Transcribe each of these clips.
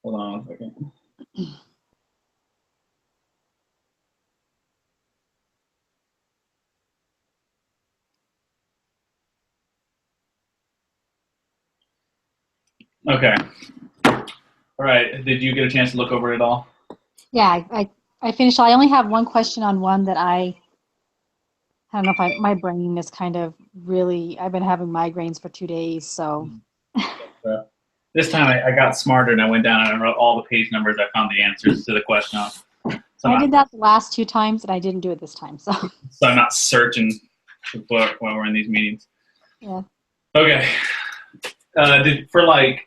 Hold on 1 second. Okay. All right. Did you get a chance to look over it all? Yeah, I finished. I only have one question on one that I don't know if my brain is kind of really, I've been having migraines for 2 days, so. Uh, this time I got smarter and I went down and I wrote all the page numbers. I found the answers to the question on. I did that the last 2 times and I didn't do it this time, so. So I'm not searching the book while we're in these meetings. Yeah. Okay. For like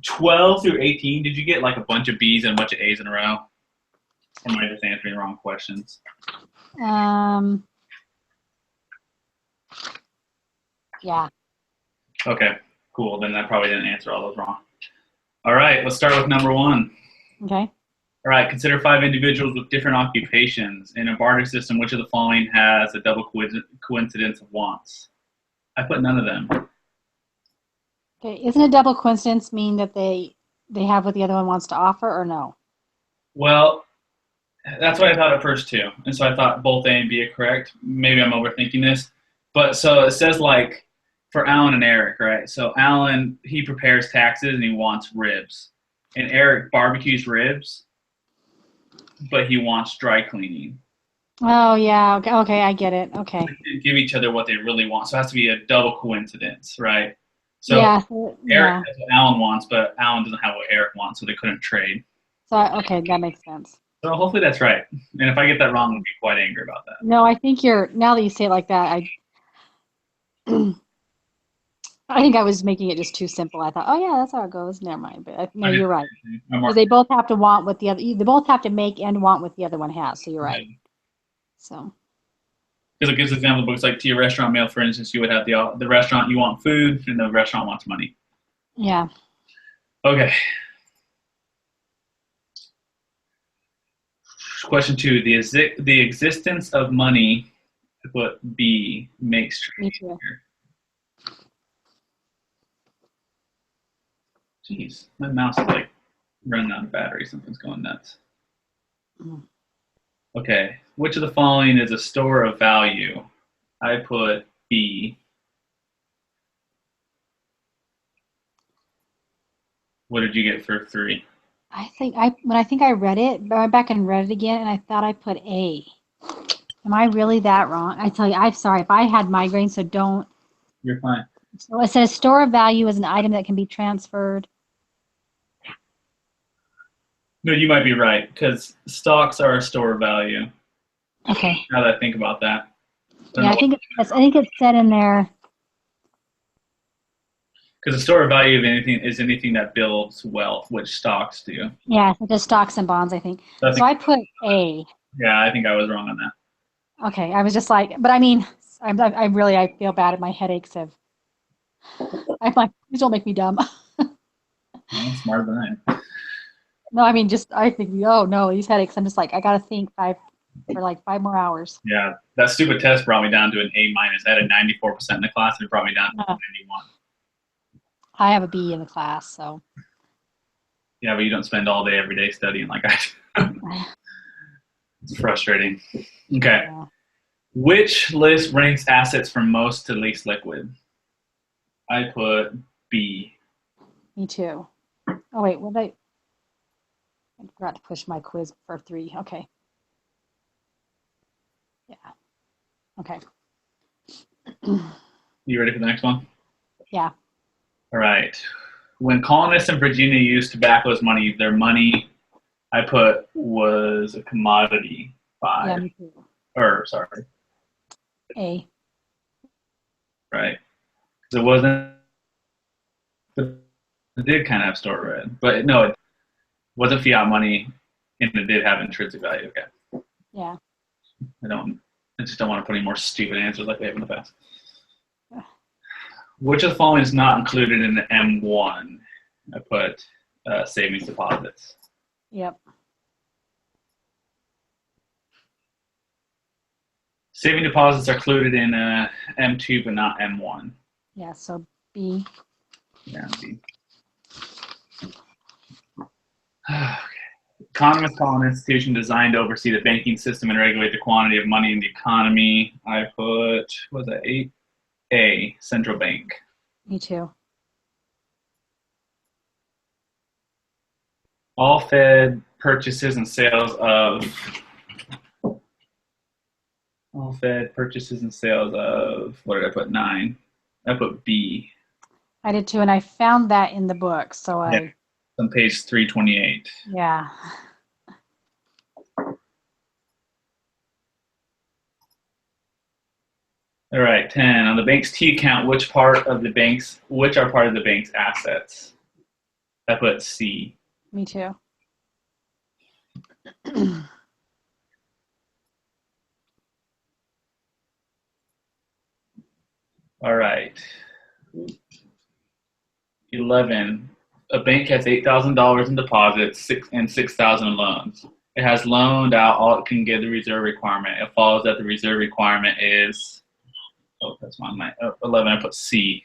12 through 18, did you get like a bunch of B's and a bunch of A's in a row? Or am I just answering the wrong questions? Yeah. Okay, cool. Then I probably didn't answer all those wrong. All right, let's start with number 1. Okay. All right, consider 5 individuals with different occupations. In a barter system, which of the following has a double coincidence of wants? I put none of them. Okay. Isn't a double coincidence mean that they have what the other one wants to offer, or no? Well, that's what I thought at first too. And so I thought both A and B are correct. Maybe I'm overthinking this. But so it says like for Alan and Eric, right? So Alan, he prepares taxes and he wants ribs. And Eric barbecues ribs, but he wants dry cleaning. Oh, yeah. Okay. Okay. I get it. Okay. They give each other what they really want. So it has to be a double coincidence, right? So Yeah. Eric Yeah. has what Alan wants, but Alan doesn't have what Eric wants, so they couldn't trade. So, okay. That makes sense. So hopefully that's right. And if I get that wrong, I'll be quite angry about that. No, I think now that you say it like that, I think I was making it just too simple. I thought, oh yeah, that's how it goes. Never mind. But no, you're right. Because they both have to want what they both have to make and want what the other one has. So you're right. So. Because it gives example books like to your restaurant meal, for instance, you would have the restaurant you want food and the restaurant wants money. Yeah. Okay. Question 2: the existence of money, what B makes Me trade too. easier. Jeez, my mouse is like running out of battery. Something's going nuts. Okay, which of the following is a store of value? I put B. What did you get for 3? When I read it, I went back and read it again, and I thought I put A. Am I really that wrong? I tell you, I'm sorry if I had migraines, so don't. You're fine. So it says store of value is an item that can be transferred. No, you might be right because stocks are a store of value. Okay. Now that I think about that. Yeah, I think it said in there. Because the store of value of anything is anything that builds wealth, which stocks do. Yeah, it does stocks and bonds, I think. So I put A. Yeah, I think I was wrong on that. Okay, I was just like, but I mean, I feel bad. My headaches have. I'm like, please don't make me dumb. Well, smarter than I am. No, I mean, I think, oh no, these headaches. I'm just like, I gotta think for like 5 more hours. Yeah, that stupid test brought me down to an A minus. I had a 94% in the class, and it brought me down to 91. I have a B in the class, so. Yeah, but you don't spend all day every day studying like I do. It's frustrating. Okay. Yeah. Which list ranks assets from most to least liquid? I put B. Me too. Oh wait, I forgot to push my quiz for 3. Okay. Yeah. Okay. You ready for the next one? Yeah. All right. When colonists in Virginia used tobacco as money, their money, I put, was a commodity. 5. Yeah, me too. Or, sorry. A. Right. Because it wasn't, it did kind of have store red. But no, it wasn't fiat money, and it did have intrinsic value. Okay. Yeah. I just don't want to put any more stupid answers like they have in the past. Which of the following is not included in the M1? I put savings deposits. Yep. Saving deposits are included in M2, but not M1. Yeah, so B. Yeah, B. Economists call an institution designed to oversee the banking system and regulate the quantity of money in the economy. I put, what was that, 8A, central bank. Me too. All Fed purchases and sales of what did I put? 9. I put B. I did too, and I found that in the book, so Yeah. On page 328. Yeah. All right, 10. On the bank's T account, which are part of the bank's assets? I put C. Me too. All right. 11. A bank has $8,000 in deposits and $6,000 in loans. It has loaned out all it can get the reserve requirement. It follows that the reserve requirement is, that's my 11. I put C.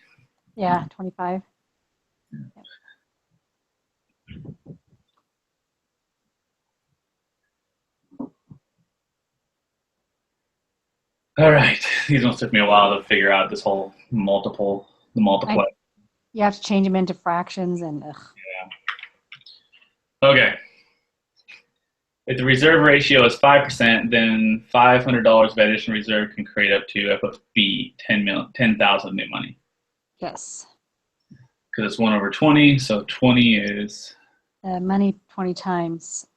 Yeah, 25. All right. These ones took me a while to figure out this whole the multiply. You have to change them into fractions and ugh. Yeah. Okay. If the reserve ratio is 5%, then $500 of additional reserve can create up to, I put B, 10,000 new money. Yes. Because it's 1 over 20, so 20 is Money 20 times.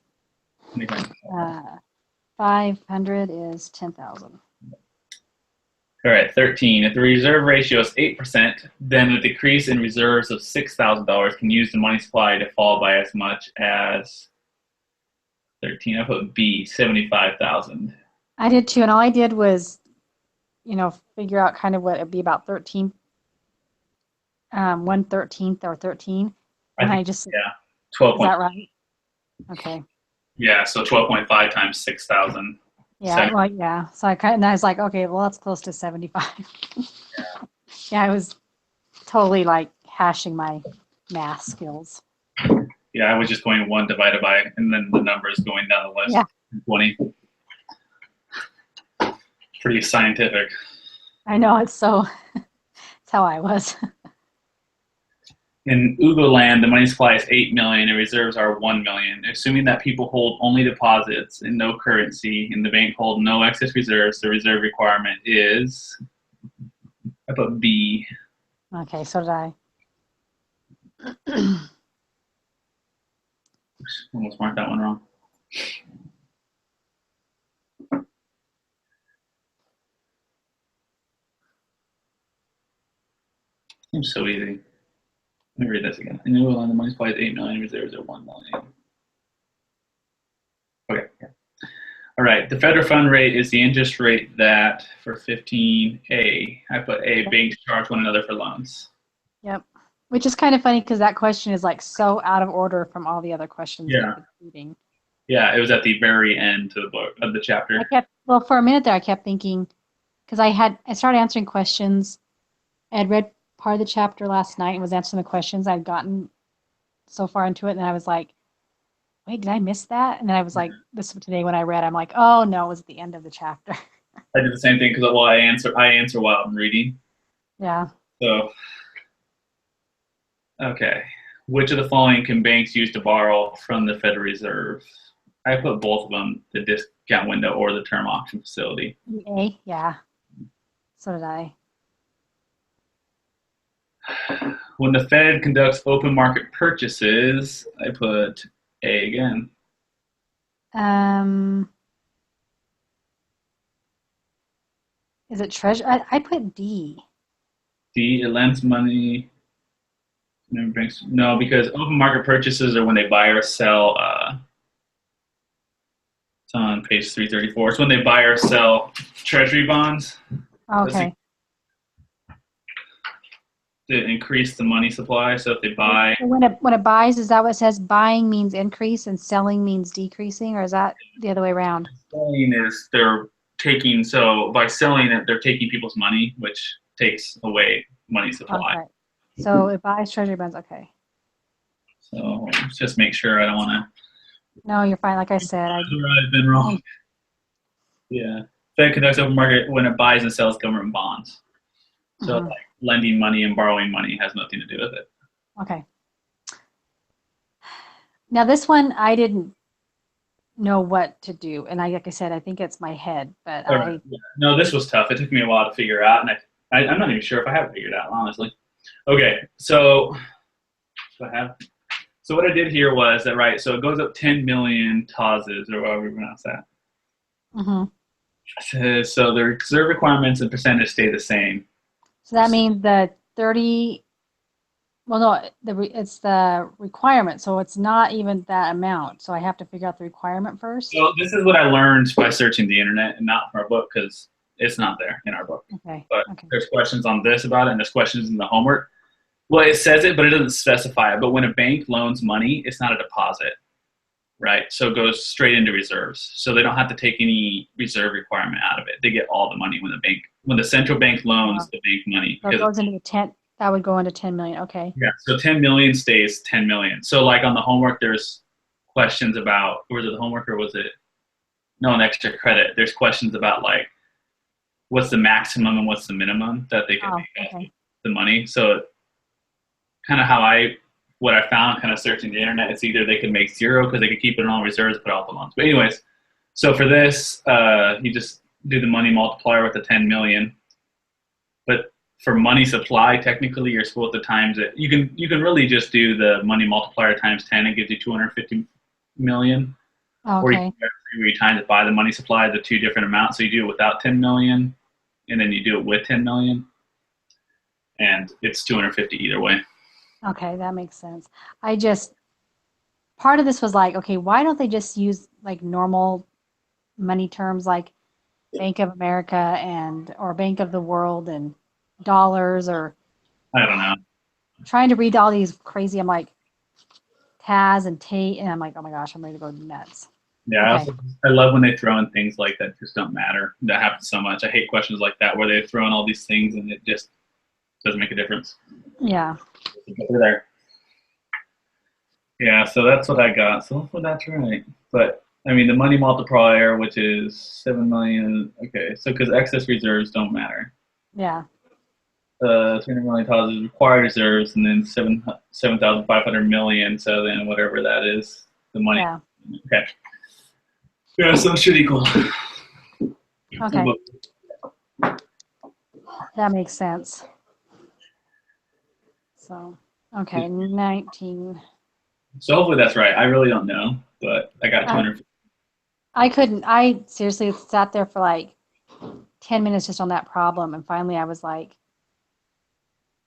500 is 10,000. All right, 13. If the reserve ratio is 8%, then a decrease in reserves of $6,000 can use the money supply to fall by as much as 13. I put B, 75,000. I did too, and all I did was, figure out kind of what it'd be about 13, 1/13 or 13. And I just, yeah, 12. Is that right? Okay. Yeah, so 12.5 times 6,000. Yeah, well, yeah. So I was like, okay, well, that's close to 75. Yeah, I was totally like hashing my math skills. Yeah, I was just going 1 divided by, and then the numbers going down the list. Yeah. 20. Pretty scientific. I know, it's how I was. In Ugoland, the money supply is 8 million and reserves are 1 million. Assuming that people hold only deposits and no currency, and the bank hold no excess reserves, the reserve requirement is, I put B. Okay, so did I. Almost marked that one wrong. Seems so easy. Let me read this again. In Ugoland, the money supply is 8 million, reserves are 1 million. Okay. Yeah. All right. The federal fund rate is the interest rate that for 15A, I put A, banks charge one another for loans. Yep. Which is kind of funny because that question is like so out of order from all the other questions we've been reading. Yeah, it was at the very end of the book, of the chapter. Well, for a minute there, I kept thinking, because I started answering questions. I had read part of the chapter last night and was answering the questions. I'd gotten so far into it, and I was like, wait, did I miss that? And then I was like, this today when I read, I'm like, oh no, it was at the end of the chapter. I did the same thing because I answer while I'm reading. Yeah. So, okay. Which of the following can banks use to borrow from the Federal Reserve? I put both of them, the discount window or the term auction facility. A, yeah. So did I. When the Fed conducts open market purchases, I put A again. Is it treasure? I put D. D, it lends money. No, because open market purchases are when they buy or sell. It's on page 334. It's when they buy or sell treasury bonds. Okay. To increase the money supply. So if they buy, when it buys, is that what it says? Buying means increase and selling means decreasing, or is that the other way around? Selling is they're taking, so by selling it, they're taking people's money, which takes away money supply. Okay. So it buys treasury bonds. Okay. So just make sure I don't want to. No, you're fine. Like I said, I've been wrong. Yeah. Fed conducts open market when it buys and sells government bonds. So like lending money and borrowing money has nothing to do with it. Okay. Now this one I didn't know what to do, and like I said, I think it's my head, but Right. Yeah. No, this was tough. It took me a while to figure out, and I'm not even sure if I have it figured out, honestly. Okay, so So what I did here was that, right, so it goes up 10 million tazes, or however you pronounce that. So the reserve requirements and percentage stay the same. So that means the 30, well, no, it's the requirement, so it's not even that amount. So I have to figure out the requirement first. So this is what I learned by searching the internet and not from our book, because it's not there in our book. Okay. But there's questions on this about it, and there's questions in the homework. Well, it says it, but it doesn't specify it. But when a bank loans money, it's not a deposit, right? So it goes straight into reserves. So they don't have to take any reserve requirement out of it. They get all the money when the central bank loans the bank money. So it goes into the 10. That would go into 10 million. Okay. Yeah. So 10 million stays 10 million. So like on the homework, there's questions about, was it the homework or was it no, an extra credit? There's questions about like what's the maximum and what's the minimum that they can make the money. So kind of what I found kind of searching the internet, it's either they could make zero because they could keep it in all reserves, put out the loans. But anyways, so for this, you just do the money multiplier with the 10 million. But for money supply, technically you're supposed to times it. You can really just do the money multiplier times 10. It gives you 250 million. Okay. Or you times it by the money supply, the two different amounts. So you do it without 10 million, and then you do it with 10 million, and it's 250 either way. Okay, that makes sense. Part of this was like, okay, why don't they just use like normal money terms like Bank of America or Bank of the World and dollars, or I don't know. Trying to read all these crazy, I'm like Taz and Tate, and I'm like, oh my gosh, I'm ready to go nuts. Yeah, okay. I love when they throw in things like that just don't matter. That happens so much. I hate questions like that where they throw in all these things and it just doesn't make a difference. Yeah. There. Yeah, so that's what I got. So hopefully that's right. But I mean, the money multiplier, which is 7 million. Okay, so because excess reserves don't matter. Yeah. 300 million dollars is required reserves, and then 7,500 million. So then whatever that is, the money. Yeah. Okay. Yeah, so it should equal. Okay. That makes sense. So, okay, 19. So hopefully that's right. I really don't know, but I got 200. I seriously sat there for like 10 minutes just on that problem, and finally I was like,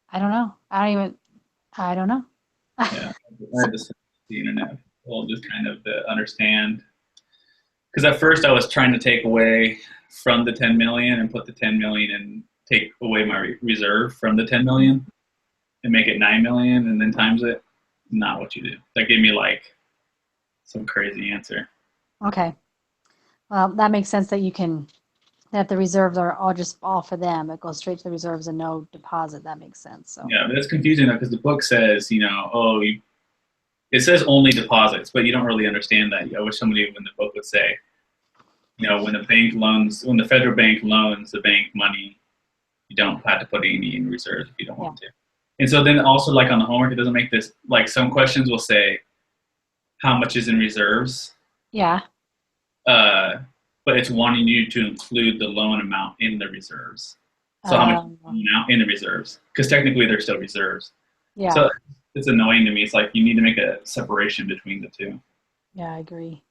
I don't know. I don't know. Yeah, I had to search the internet. Well, just kind of to understand. Because at first I was trying to take away from the 10 million and put the 10 million and take away my reserve from the 10 million and make it 9 million and then times it. Not what you do. That gave me like some crazy answer. Okay. Well, that makes sense that that the reserves are all for them. It goes straight to the reserves and no deposit. That makes sense. So. Yeah, but it's confusing though because the book says, it says only deposits, but you don't really understand that. I wish somebody in the book would say, when the federal bank loans the bank money, you don't have to put any in reserves if you don't want to. And so then also like on the homework, it doesn't make this, like some questions will say how much is in reserves. Yeah. But it's wanting you to include the loan amount in the reserves. So how much now in the reserves? Because technically they're still reserves. Yeah. So it's annoying to me. It's like you need to make a separation between the two. Yeah, I agree.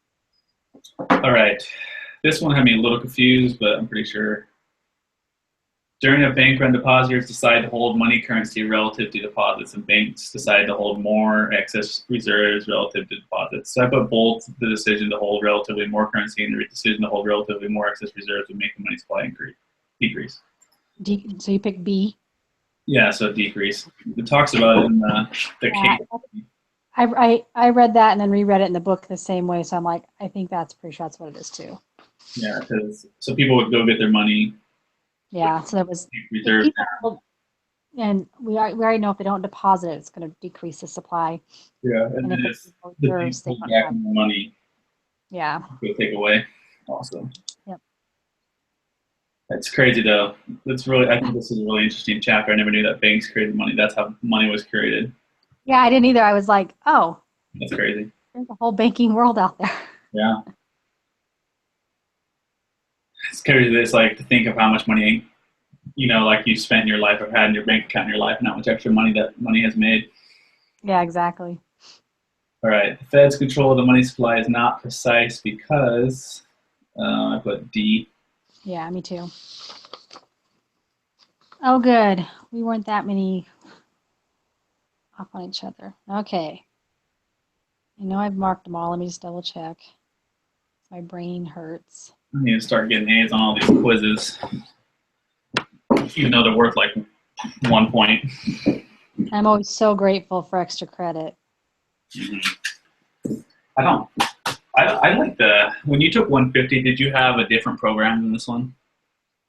All right. This one had me a little confused, but I'm pretty sure. During a bank run, depositors decide to hold money currency relative to deposits, and banks decide to hold more excess reserves relative to deposits. So I put both the decision to hold relatively more currency and the decision to hold relatively more excess reserves would make the money supply decrease. So you pick B? Yeah, so decrease. It talks about it in the case. I read that and then reread it in the book the same way, so I'm like, I think that's pretty sure that's what it is too. Yeah, because so people would go get their money. Yeah, so there was reserve. And we already know if they don't deposit it, it's going to decrease the supply. Yeah, and And then if if it's the reserves, bank they pulls don't back have. more money, Yeah. they'll take away. Awesome. Yep. That's crazy though. That's really. I think this is a really interesting chapter. I never knew that banks created money. That's how money was created. Yeah, I didn't either. I was like, oh, That's crazy. there's a whole banking world out there. Yeah. It's crazy. It's like to think of how much money, like you spent in your life or had in your bank account in your life and how much extra money that money has made. Yeah, exactly. All right. The Fed's control of the money supply is not precise because I put D. Yeah, me too. Oh, good. We weren't that many off on each other. Okay. I know I've marked them all. Let me just double check. My brain hurts. I need to start getting A's on all these quizzes, even though they're worth like 1 point. I'm always so grateful for extra credit. Mm-hmm. I like when you took 150, did you have a different program than this one?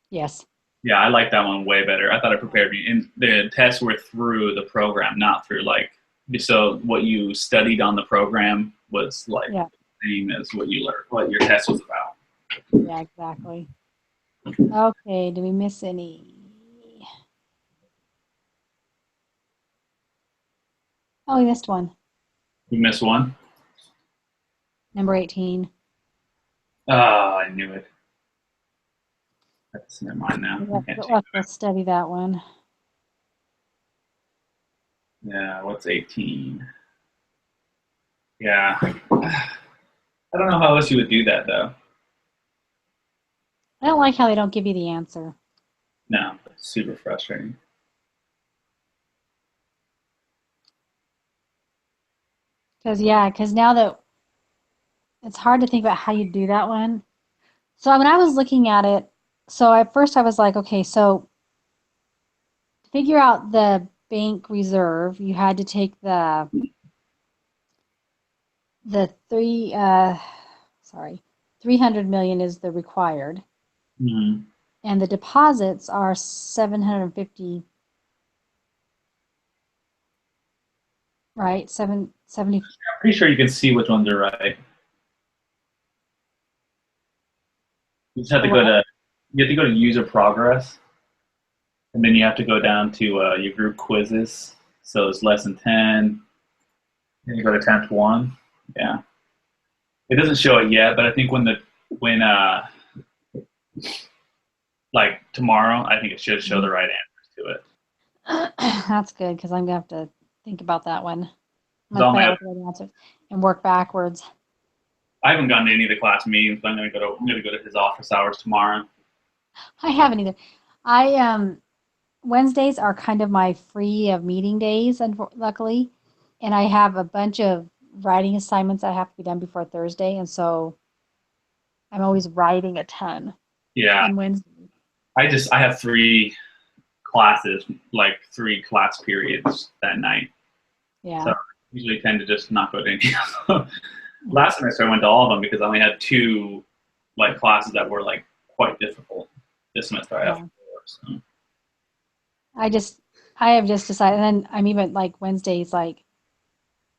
Yes. Yeah, I like that one way better. I thought it prepared me. And the tests were through the program, not through so what you studied on the program was like the same as what you learned, what your test was about. Yeah, exactly. Okay, did we miss any? Oh, we missed one. You missed one? Number 18. Oh, I knew it. That's never mind now. Let's study that one. Yeah, what's 18? Yeah. I don't know how else you would do that, though. I don't like how they don't give you the answer. No, it's super frustrating. Because now that it's hard to think about how you do that one. So when I was looking at it, so at first I was like, okay, so to figure out the bank reserve, you had to take the three, 300 million is the required. Mm-hmm. And the deposits are 750, right? 770. I'm pretty sure you can see which ones are right. You just have to you have to go to user progress, and then you have to go down to your group quizzes. So it's lesson 10. Then you go to 10th one. Yeah. It doesn't show it yet, but I think when like tomorrow, I think it should show the right answers to it. That's good because I'm gonna have to think about that one. I'm gonna find out the right answers and work backwards. I haven't gone to any of the class meetings, but I'm gonna go to his office hours tomorrow. I haven't either. I Wednesdays are kind of my free of meeting days, and luckily, and I have a bunch of writing assignments that have to be done before Thursday, and so I'm always writing a ton. Yeah. On Wednesday. I have 3 classes, like 3 class periods that night. Yeah. So I usually tend to just not go to any of them. Last semester I went to all of them because I only had 2 like classes that were like quite difficult. This semester I have 4. So. I have just decided, and then I'm even like Wednesdays, like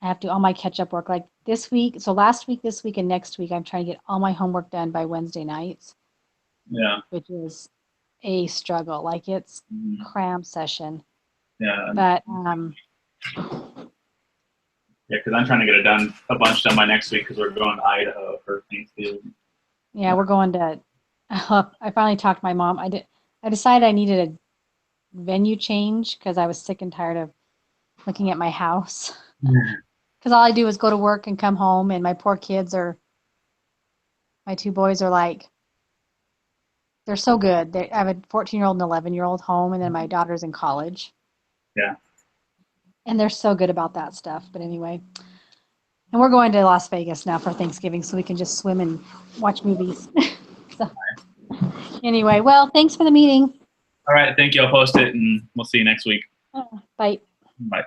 I have to do all my catch up work like this week. So last week, this week, and next week, I'm trying to get all my homework done by Wednesday nights. Yeah. Which is a struggle. Like it's cram session. Yeah. But yeah, because I'm trying to get it done, a bunch done by next week because we're going to Idaho for Thanksgiving. Yeah, we're going to. I finally talked to my mom. I decided I needed a venue change because I was sick and tired of looking at my house. Because all I do is go to work and come home, and my poor kids my 2 boys are like, they're so good. I have a 14-year-old and 11-year-old home, and then my daughter's in college. Yeah. And they're so good about that stuff. But anyway, and we're going to Las Vegas now for Thanksgiving, so we can just swim and watch movies. So anyway, well, thanks for the meeting. All right, thank you. I'll post it, and we'll see you next week. Bye. Bye.